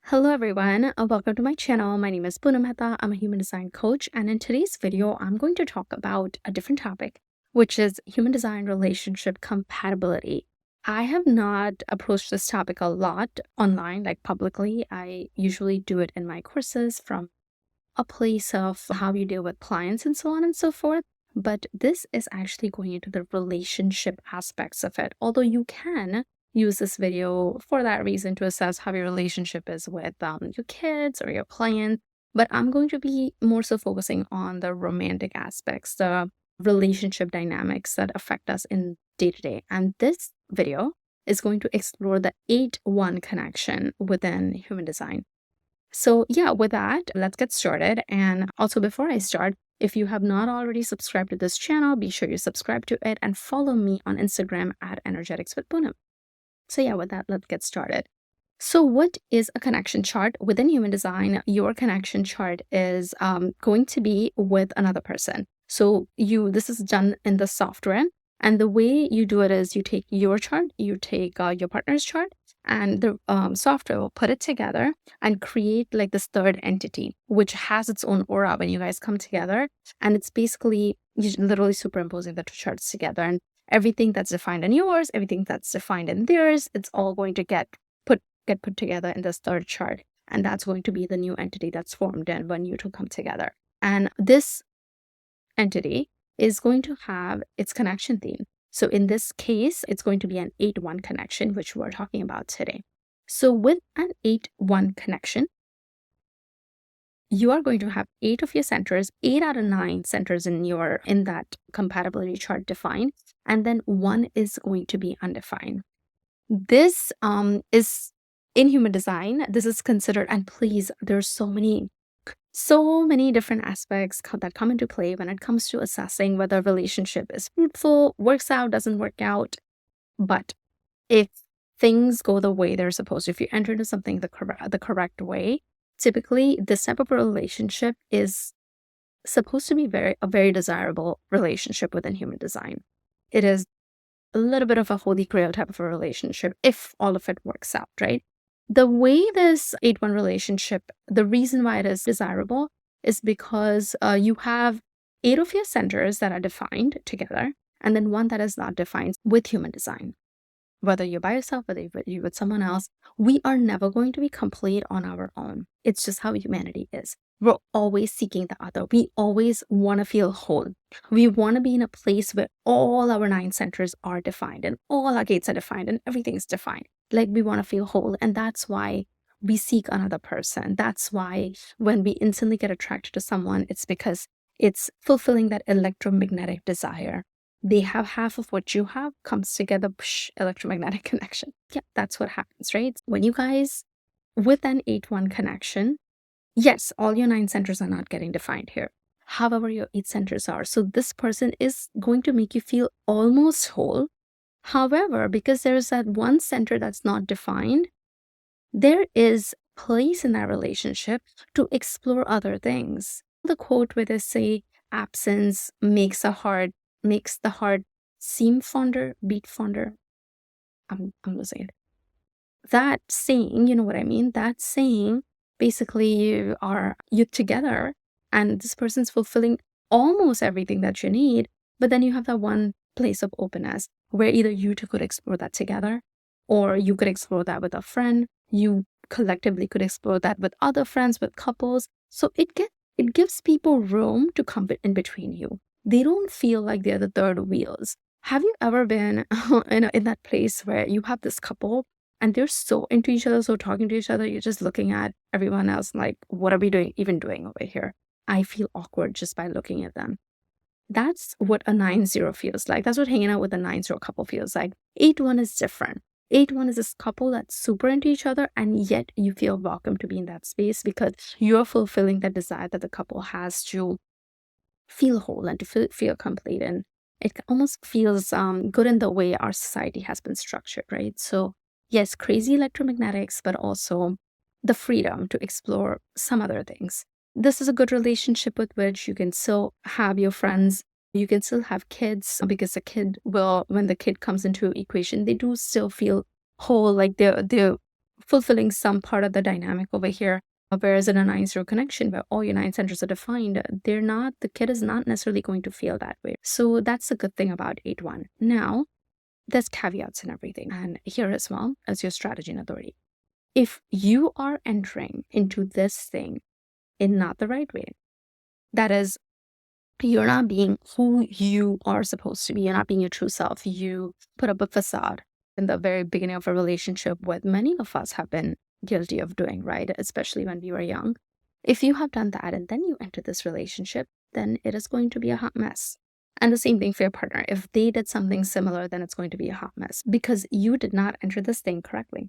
Hello everyone, welcome to my channel. My name is Poonam Mehta. I'm a human design coach, and in today's video, I'm going to talk about a different topic, which is human design relationship compatibility. I have not approached this topic a lot online, like publicly. I usually do it in my courses from a place of how you deal with clients and so on and so forth. But this is actually going into the relationship aspects of it. Although you can use this video for that reason to assess how your relationship is with your kids or your client. But I'm going to be more so focusing on the romantic aspects, the relationship dynamics that affect us in day to day. And this video is going to explore the 8-1 connection within human design. So yeah, with that, let's get started. And also before I start, if you have not already subscribed to this channel, be sure you subscribe to it and follow me on Instagram at Energetics with Poonam. So yeah, with that, let's get started. So what is a connection chart? Within human design, your connection chart is going to be with another person. So this is done in the software. And the way you do it is you take your chart, you take your partner's chart, and the software will put it together and create like this third entity, which has its own aura when you guys come together. And it's basically literally superimposing the two charts together. And everything that's defined in yours, everything that's defined in theirs, it's all going to get put together in this third chart. And that's going to be the new entity that's formed and when you two come together. And this entity is going to have its connection theme. So in this case, it's going to be an 8-1 connection, which we're talking about today. So with an 8-1 connection, you are going to have 8 of your centers, 8 out of 9 centers in that compatibility chart defined, and then 1 is going to be undefined. This is in human design, this is considered, and please, there's so many different aspects that come into play when it comes to assessing whether a relationship is fruitful, works out, doesn't work out. But if things go the way they're supposed to, if you enter into something the correct way, typically this type of relationship is supposed to be a very desirable relationship within human design. It is a little bit of a holy grail type of a relationship if all of it works out, right? The way this 8-1 relationship, the reason why it is desirable is because you have 8 of your centers that are defined together, and then 1 that is not defined with human design. Whether you're by yourself, whether you're with someone else, we are never going to be complete on our own. It's just how humanity is. We're always seeking the other. We always want to feel whole. We want to be in a place where all our 9 centers are defined and all our gates are defined and everything's defined. Like we want to feel whole. And that's why we seek another person. That's why when we instantly get attracted to someone, it's because it's fulfilling that electromagnetic desire. They have half of what you have, comes together, electromagnetic connection. Yeah, that's what happens, right? When you guys, with an 8-1 connection, yes, all your 9 centers are not getting defined here. However, your 8 centers are. So this person is going to make you feel almost whole. However, because there's that 1 center that's not defined, there is place in that relationship to explore other things. The quote where they say, absence makes the heart seem fonder, beat fonder. I'm losing it. That saying, you know what I mean? That saying, basically you're together and this person's fulfilling almost everything that you need, but then you have that one place of openness where either you two could explore that together, or you could explore that with a friend. You collectively could explore that with other friends, with couples. So it gives people room to come in between you. They don't feel like they're the third wheels. Have you ever been in that place where you have this couple and they're so into each other, so talking to each other, you're just looking at everyone else like, what are we doing over here? I feel awkward just by looking at them. That's what a 9-0 feels like. That's what hanging out with a 9-0 couple feels like. 8-1 is different. 8-1 is this couple that's super into each other, and yet you feel welcome to be in that space because you're fulfilling the desire that the couple has to feel whole and to feel complete. And it almost feels good in the way our society has been structured, right? So yes, crazy electromagnetics, but also the freedom to explore some other things. This is a good relationship with which you can still have your friends. You can still have kids because the kid will, when the kid comes into equation, they do still feel whole, like they're fulfilling some part of the dynamic over here. Whereas in a 9-0 connection where all your 9 centers are defined, the kid is not necessarily going to feel that way. So that's a good thing about 8-1. Now, there's caveats and everything. And here as well as your strategy and authority. If you are entering into this thing in not the right way, that is, you're not being who you are supposed to be, you're not being your true self, you put up a facade in the very beginning of a relationship, what many of us have been guilty of doing, right? Especially when we were young. If you have done that and then you enter this relationship, then it is going to be a hot mess. And the same thing for your partner. If they did something similar, then it's going to be a hot mess because you did not enter this thing correctly.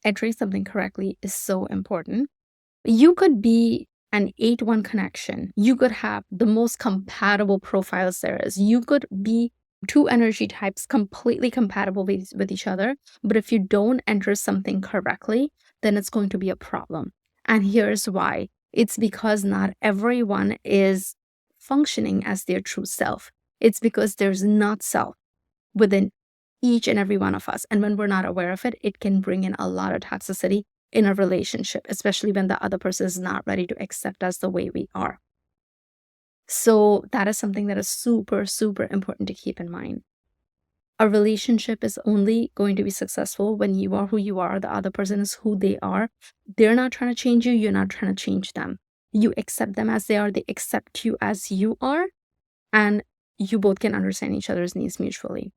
Entering something correctly is so important. You could be an 8-1 connection. You could have the most compatible profiles there is. You could be two energy types completely compatible with each other. But if you don't enter something correctly, then it's going to be a problem. And here's why. It's because not everyone is functioning as their true self. It's because there's not self within each and every one of us. And when we're not aware of it, it can bring in a lot of toxicity in a relationship, especially when the other person is not ready to accept us the way we are. So that is something that is super, super important to keep in mind. A relationship is only going to be successful when you are who you are, the other person is who they are. They're not trying to change you, you're not trying to change them. You accept them as they are, they accept you as you are, and you both can understand each other's needs mutually.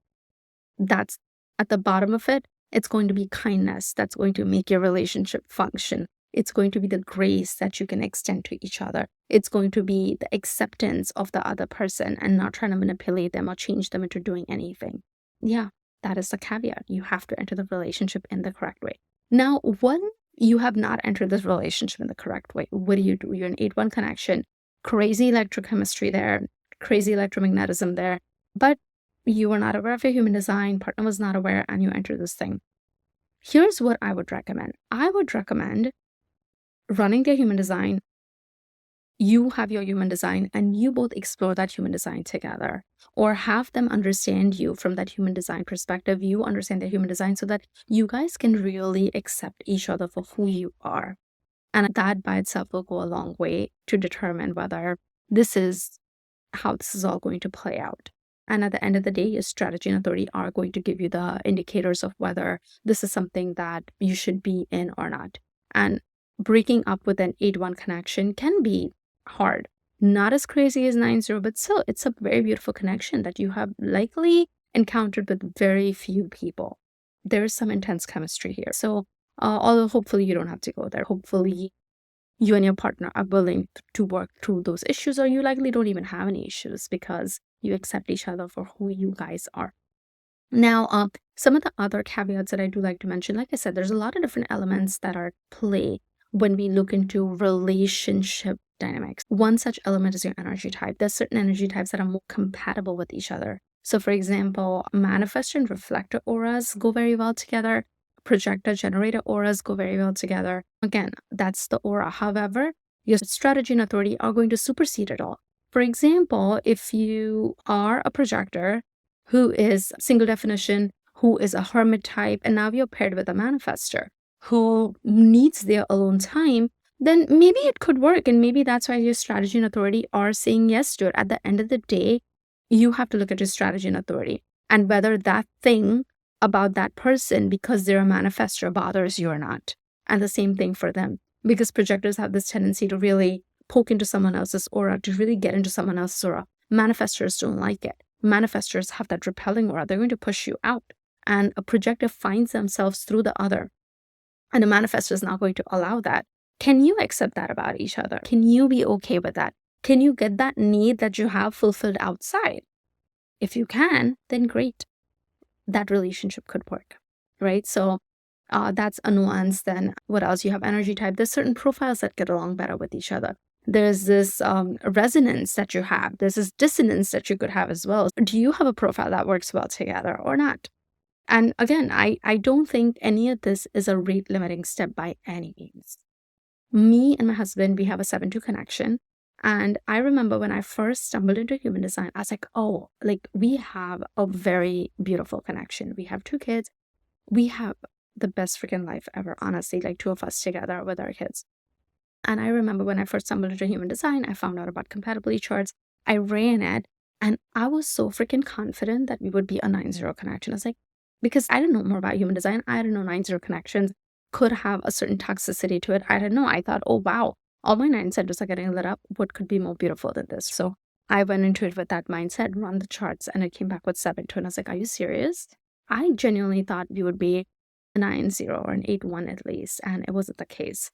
That's at the bottom of it. It's going to be kindness that's going to make your relationship function. It's going to be the grace that you can extend to each other. It's going to be the acceptance of the other person and not trying to manipulate them or change them into doing anything. Yeah, that is the caveat. You have to enter the relationship in the correct way. Now, when you have not entered this relationship in the correct way, what do? You're an 8-1 connection, crazy electrochemistry there, crazy electromagnetism there, but you were not aware of your human design, partner was not aware, and you enter this thing. Here's what I would recommend. I would recommend running their human design. You have your human design and you both explore that human design together, or have them understand you from that human design perspective. You understand their human design so that you guys can really accept each other for who you are. And that by itself will go a long way to determine whether this is how this is all going to play out. And at the end of the day, your strategy and authority are going to give you the indicators of whether this is something that you should be in or not. And breaking up with an 8-1 connection can be hard. Not as crazy as 9-0, but still, it's a very beautiful connection that you have likely encountered with very few people. There's some intense chemistry here. So, although hopefully you don't have to go there. Hopefully you and your partner are willing to work through those issues, or you likely don't even have any issues because you accept each other for who you guys are. Now, some of the other caveats that I do like to mention, like I said, there's a lot of different elements that are at play when we look into relationship dynamics. One such element is your energy type. There's certain energy types that are more compatible with each other. So for example, manifestor and reflector auras go very well together. Projector generator auras go very well together. Again, that's the aura. However, your strategy and authority are going to supersede it all. For example, if you are a projector who is single definition, who is a hermit type, and now you're paired with a manifestor who needs their alone time, then maybe it could work. And maybe that's why your strategy and authority are saying yes to it. At the end of the day, you have to look at your strategy and authority and whether that thing about that person, because they're a manifestor, bothers you or not. And the same thing for them, because projectors have this tendency to really poke into someone else's aura, to really get into someone else's aura. Manifestors don't like it. Manifestors have that repelling aura. They're going to push you out. And a projector finds themselves through the other. And a manifestor is not going to allow that. Can you accept that about each other? Can you be okay with that? Can you get that need that you have fulfilled outside? If you can, then great. That relationship could work, right? So that's a nuance. Then what else? You have energy type. There's certain profiles that get along better with each other. There's this resonance that you have. There's this dissonance that you could have as well. Do you have a profile that works well together or not? And again, I don't think any of this is a rate limiting step by any means. Me and my husband, we have a 7-2 connection. And I remember when I first stumbled into human design, I was like, oh, like we have a very beautiful connection. We have 2 kids. We have the best freaking life ever, honestly, like two of us together with our kids. And I remember when I first stumbled into human design, I found out about compatibility charts. I ran it and I was so freaking confident that we would be a 9-0 connection. I was like, because I didn't know more about human design. I didn't know 9-0 connections could have a certain toxicity to it. I didn't know. I thought, oh, wow, all my 9 centers are getting lit up. What could be more beautiful than this? So I went into it with that mindset, run the charts, and it came back with 7-2. And I was like, are you serious? I genuinely thought we would be a 9-0 or an 8-1 at least. And it wasn't the case.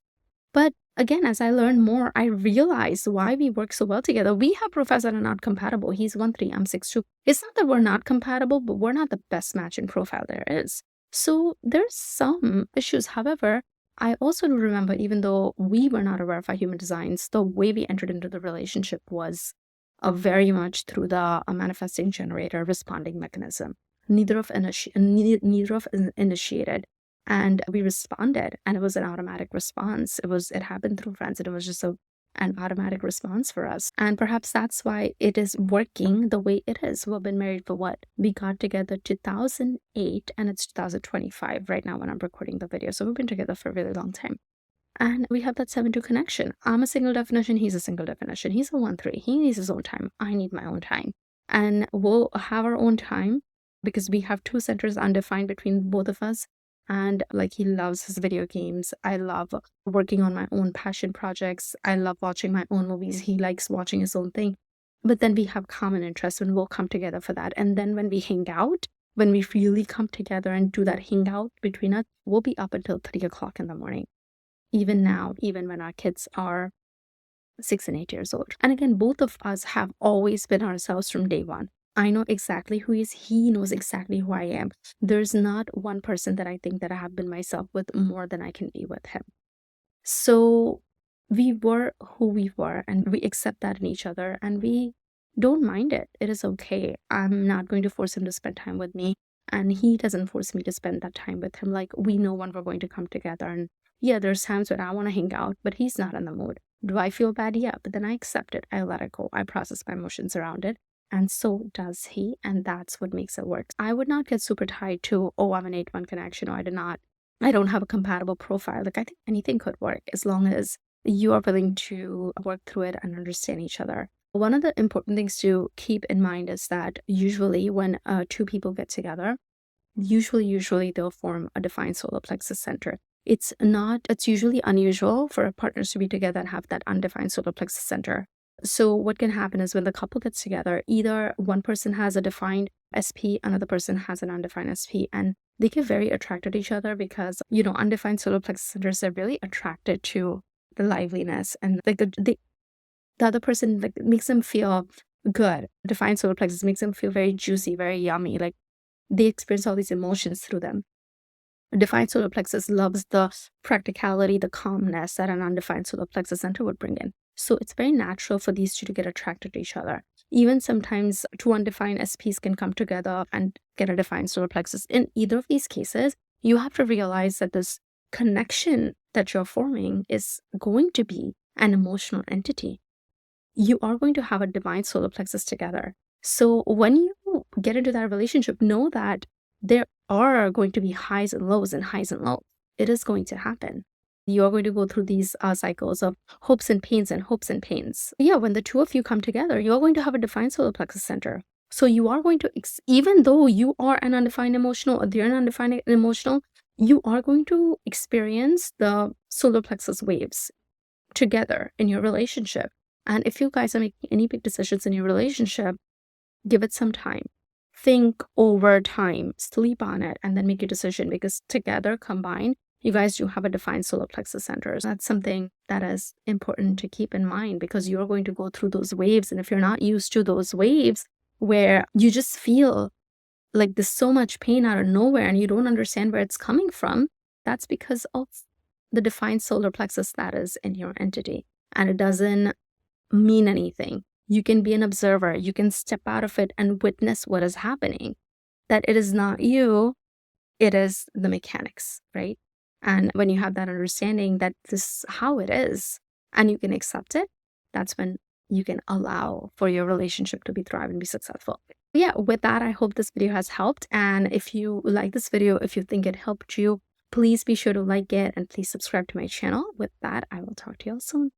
But again, as I learned more, I realized why we work so well together. We have profiles that are not compatible. He's 1-3, I'm 6-2. It's not that we're not compatible, but we're not the best match in profile there is. So there's some issues. However, I also do remember, even though we were not aware of our human designs, the way we entered into the relationship was very much through the manifesting generator responding mechanism. Neither of us initiated. And we responded, and it was an automatic response. It happened through friends, and it was just an automatic response for us. And perhaps that's why it is working the way it is. We've been married for what? We got together 2008, and it's 2025 right now when I'm recording the video. So we've been together for a really long time. And we have that 7-2 connection. I'm a single definition, he's a single definition. He's a 1-3. He needs his own time. I need my own time. And we'll have our own time because we have 2 centers undefined between both of us. And like, he loves his video games. I love working on my own passion projects. I love watching my own movies. He likes watching his own thing. But then we have common interests and we'll come together for that. And then when we hang out, when we really come together and do that hangout between us, we'll be up until 3 o'clock in the morning. Even now, even when our kids are 6 and 8 years old. And again, both of us have always been ourselves from day one. I know exactly who he is. He knows exactly who I am. There's not one person that I think that I have been myself with more than I can be with him. So we were who we were, and we accept that in each other, and we don't mind it. It is okay. I'm not going to force him to spend time with me, and he doesn't force me to spend that time with him. Like, we know when we're going to come together, and yeah, there's times when I want to hang out, but he's not in the mood. Do I feel bad? Yeah, but then I accept it. I let it go. I process my emotions around it. And so does he, and that's what makes it work. I would not get super tied to, oh, I'm an 8-1 connection, or I don't have a compatible profile. Like, I think anything could work as long as you are willing to work through it and understand each other. One of the important things to keep in mind is that usually when 2 people get together, usually they'll form a defined solar plexus center. It's usually unusual for partners to be together and have that undefined solar plexus center. So what can happen is when the couple gets together, either one person has a defined SP, another person has an undefined SP, and they get very attracted to each other because, undefined solar plexus centers are really attracted to the liveliness, and like the other person, like, makes them feel good. Defined solar plexus makes them feel very juicy, very yummy. Like, they experience all these emotions through them. A defined solar plexus loves the practicality, the calmness that an undefined solar plexus center would bring in. So it's very natural for these 2 to get attracted to each other. Even sometimes 2 undefined SPs can come together and get a defined solar plexus. In either of these cases, you have to realize that this connection that you're forming is going to be an emotional entity. You are going to have a divine solar plexus together. So when you get into that relationship, know that there are going to be highs and lows and highs and lows. It is going to happen. You are going to go through these cycles of hopes and pains and hopes and pains. Yeah, when the 2 of you come together, you're going to have a defined solar plexus center. So you are going to, even though you are an undefined emotional or they're an undefined emotional, you are going to experience the solar plexus waves together in your relationship. And if you guys are making any big decisions in your relationship, give it some time. Think over time, sleep on it, and then make your decision, because together, combined, you guys do have a defined solar plexus centers. That's something that is important to keep in mind, because you're going to go through those waves. And if you're not used to those waves where you just feel like there's so much pain out of nowhere and you don't understand where it's coming from, that's because of the defined solar plexus that is in your entity. And it doesn't mean anything. You can be an observer. You can step out of it and witness what is happening. That it is not you, it is the mechanics, right? And when you have that understanding that this is how it is, and you can accept it, that's when you can allow for your relationship to be thrive and be successful. Yeah, with that, I hope this video has helped. And if you like this video, if you think it helped you, Please be sure to like it and please subscribe to my channel. With that, I will talk to you all soon.